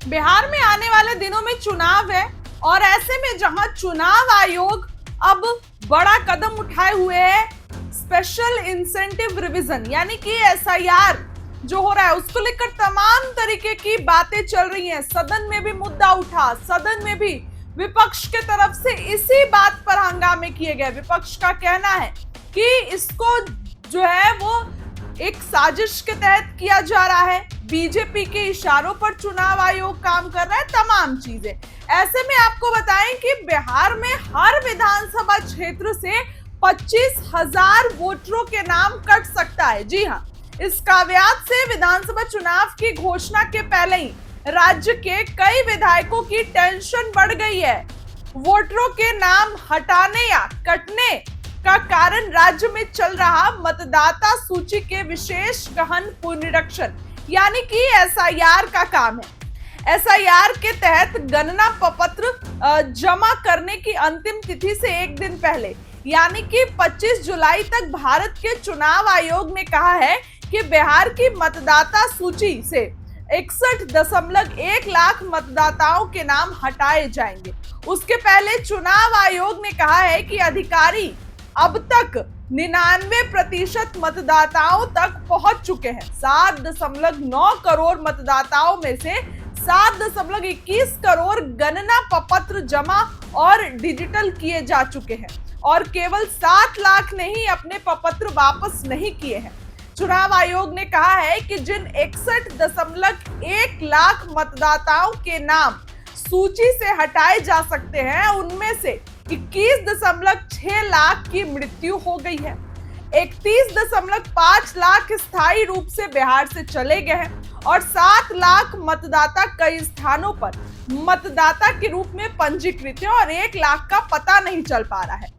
बिहार में आने वाले दिनों में चुनाव है और ऐसे में जहां चुनाव आयोग अब बड़ा कदम उठाए हुए है, स्पेशल इंसेंटिव रिवीजन यानी कि एसआईआर जो हो रहा है उसको लेकर तमाम तरीके की बातें चल रही हैं। सदन में भी मुद्दा उठा, सदन में भी विपक्ष के तरफ से इसी बात पर हंगामे किए गए। विपक्ष का कहना है कि इसको जो है वो एक साजिश के तहत किया जा रहा है, बीजेपी के इशारों पर चुनाव आयोग काम कर रहा है, तमाम चीजें। ऐसे में आपको बताएं कि बिहार में हर विधानसभा क्षेत्र से 25,000 वोटरों के नाम कट सकता है। जी हाँ, इस काव्यात से विधानसभा चुनाव की घोषणा के पहले ही राज्य के कई विधायकों की टेंशन बढ़ गई है। वोटरों के नाम हटाने या कटने का कारण राज्य में चल रहा मतदाता सूची के विशेष गहन पुनरीक्षण यानी कि एसआईआर का काम है। एसआईआर के तहत गणना प्रपत्र जमा करने की अंतिम तिथि से एक दिन पहले यानी कि 25 जुलाई तक भारत के चुनाव आयोग ने कहा है कि बिहार की मतदाता सूची से 61.1 लाख मतदाताओं के नाम हटाए जाएंगे। उसके पहले चुनाव आयोग ने कहा है कि अधिकारी अब तक 99% मतदाताओं तक पहुंच चुके हैं। 7.9 करोड़ मतदाताओं में से 7.21 करोड़ गणना प्रपत्र जमा और डिजिटल किए जा चुके हैं और केवल 7 लाख ने ही अपने प्रपत्र वापस नहीं किए हैं। चुनाव आयोग ने कहा है कि जिन 61.1 लाख मतदाताओं के नाम सूची से हटाए जा सकते हैं उनमें से 21.6 लाख की मृत्यु हो गई है। 31.5 लाख स्थायी रूप से बिहार से चले गए हैं और 7 लाख मतदाता कई स्थानों पर मतदाता के रूप में पंजीकृत है और 1 लाख का पता नहीं चल पा रहा है।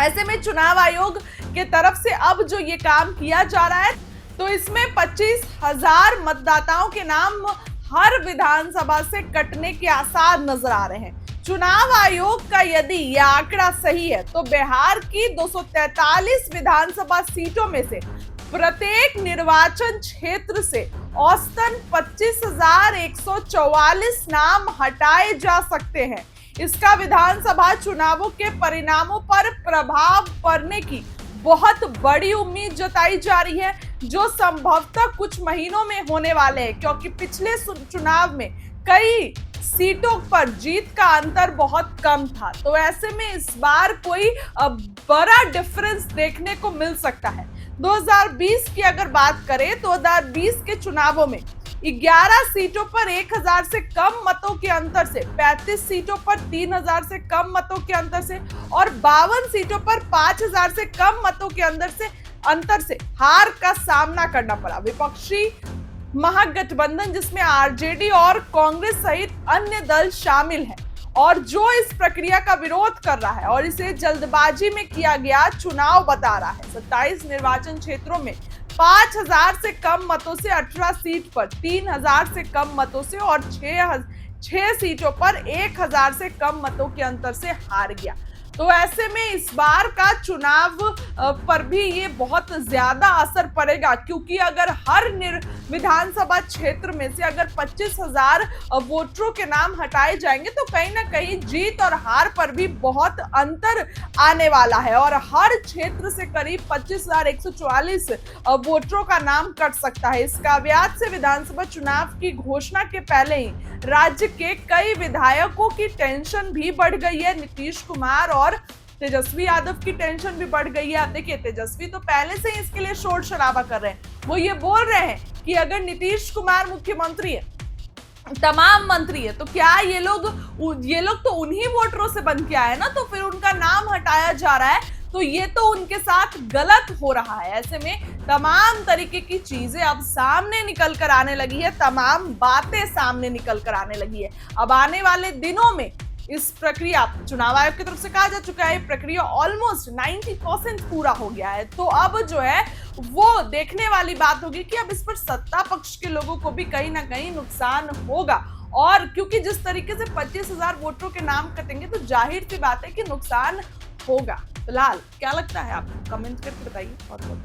ऐसे में चुनाव आयोग के तरफ से अब जो ये काम किया जा रहा है तो इसमें 25,000 मतदाताओं के नाम हर विधानसभा से कटने के आसार नजर आ रहे हैं। चुनाव आयोग का यदि यह आंकड़ा सही है तो बिहार की 243 विधानसभा सीटों में से प्रत्येक निर्वाचन क्षेत्र से औसतन 25,144 नाम हटाए जा सकते हैं। इसका विधानसभा चुनावों के परिणामों पर प्रभाव पड़ने की बहुत बड़ी उम्मीद जताई जा रही है जो संभवतः कुछ महीनों में होने वाले हैं, क्योंकि पिछले चुनाव में कई सीटों पर जीत का अंतर बहुत कम था। तो ऐसे में इस बार कोई बड़ा डिफरेंस देखने को मिल सकता है। 2020 की अगर बात करें तो 2020 के चुनावों में 11 सीटों पर 1,000 से कम मतों के अंतर से, 35 सीटों पर 3,000 से कम मतों के अंतर से और 52 सीटों पर 5,000 से कम मतों के अंतर से हार का सामना करना पड़ा। विपक्षी महागठबंधन जिसमें आरजेडी और कांग्रेस सहित अन्य दल शामिल हैं और जो इस प्रक्रिया का विरोध कर रहा है और इसे जल्दबाजी में किया गया चुनाव बता रहा है। 27 निर्वाचन क्षेत्रों में 5,000 से कम मतों से 18 सीट पर 3,000 से कम मतों से और 6 सीटों पर 1,000 से कम मतों के अंतर से हार गया। तो ऐसे में इस बार का चुनाव पर भी ये बहुत ज्यादा असर पड़ेगा, क्योंकि अगर हर विधानसभा क्षेत्र में से अगर 25,000 वोटरों के नाम हटाए जाएंगे तो कहीं ना कहीं जीत और हार पर भी बहुत अंतर आने वाला है और हर क्षेत्र से करीब 25,144 वोटरों का नाम कट सकता है। इस काव्यात से विधानसभा चुनाव की घोषणा के पहले ही राज्य के कई विधायकों की टेंशन भी बढ़ गई है। नीतीश कुमार और तेजस्वी यादव की टेंशन भी बढ़ गई है। आप देखिए, तेजस्वी तो पहले से ही इसके लिए शोर शराबा कर रहे हैं। वो ये बोल रहे हैं कि अगर नीतीश कुमार मुख्यमंत्री है, तमाम मंत्री है, तो क्या ये लोग तो उन्हीं वोटरों से बन के आए ना, तो फिर उनका नाम हटाया जा रहा है तो ये तो उनके साथ गलत हो रहा है। ऐसे में तमाम तरीके की चीजें अब सामने निकल कर आने लगी है, तमाम बातें सामने निकल कर आने लगी है। अब आने वाले दिनों में इस प्रक्रिया, चुनाव आयोग की तरफ से कहा जा चुका है, प्रक्रिया ऑलमोस्ट 90% पूरा हो गया है। तो अब जो है वो देखने वाली बात होगी कि अब इस पर सत्ता पक्ष के लोगों को भी कहीं ना कहीं नुकसान होगा और क्योंकि जिस तरीके से 25,000 वोटरों के नाम कटेंगे तो जाहिर सी बात है कि नुकसान होगा। फिलहाल क्या लगता है आपको, कमेंट करके बताइए। बहुत बहुत